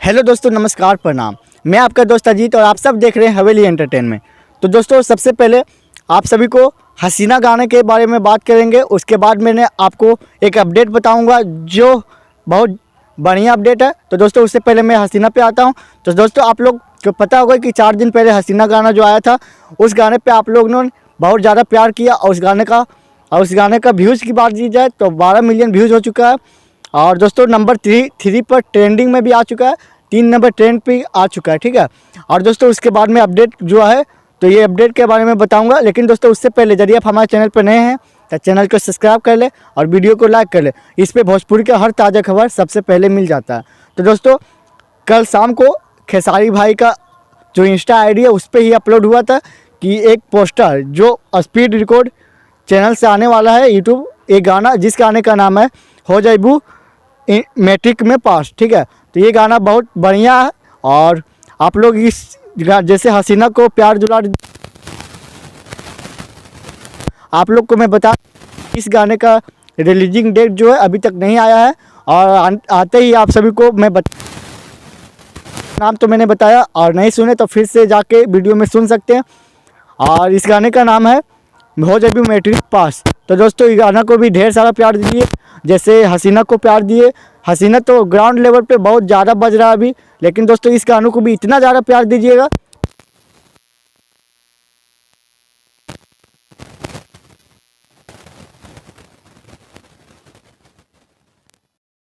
Hello दोस्तों, नमस्कार, प्रणाम। मैं आपका दोस्त अजीत और आप सब देख रहे हैं हवेली एंटरटेनमेंट। तो दोस्तों, सबसे पहले आप सभी को हसीना गाने के बारे में बात करेंगे। उसके बाद मैंने आपको एक अपडेट बताऊंगा जो बहुत बढ़िया अपडेट है। तो दोस्तों, उससे पहले मैं हसीना पे आता हूं। तो दोस्तों, आप लोग को पता होगा कि 4 दिन पहले हसीना गाना जो आया था, उस गाने पर आप लोगों ने बहुत ज़्यादा प्यार किया और उस गाने का व्यूज़ की बात की जाए तो 12 मिलियन व्यूज़ हो चुका है। और दोस्तों, नंबर 3 पर ट्रेंडिंग में भी आ चुका है, 3 नंबर ट्रेंड पे आ चुका है। ठीक है। और दोस्तों, उसके बाद में अपडेट जो है तो ये अपडेट के बारे में बताऊंगा। लेकिन दोस्तों, उससे पहले यदि आप हमारे चैनल पर नए हैं तो चैनल को सब्सक्राइब कर ले और वीडियो को लाइक कर ले। इस पे भोजपुरी का हर ताज़ा खबर सबसे पहले मिल जाता है। तो दोस्तों, कल शाम को खेसारी भाई का जो इंस्टा आईडी है उस पर ही अपलोड हुआ था कि एक पोस्टर जो स्पीड रिकॉर्ड चैनल से आने वाला है यूट्यूब, एक गाना जिस गाने का नाम है हो जाइबू मैट्रिक में पास। ठीक है। तो ये गाना बहुत बढ़िया है और आप लोग इस जैसे हसीना को प्यार दुलार, आप लोग को मैं बता, इस गाने का रिलीजिंग डेट जो है अभी तक नहीं आया है। और आते ही आप सभी को मैं नाम तो मैंने बताया, और नहीं सुने तो फिर से जाके वीडियो में सुन सकते हैं। और इस गाने का नाम है हो जाइबू मैट्रिक पास। तो दोस्तों, इस गाना को भी ढेर सारा प्यार दीजिए जैसे हसीना को प्यार दिए। हसीना तो ग्राउंड लेवल पे बहुत ज़्यादा बज रहा है अभी, लेकिन दोस्तों इस गानों को भी इतना ज़्यादा प्यार दीजिएगा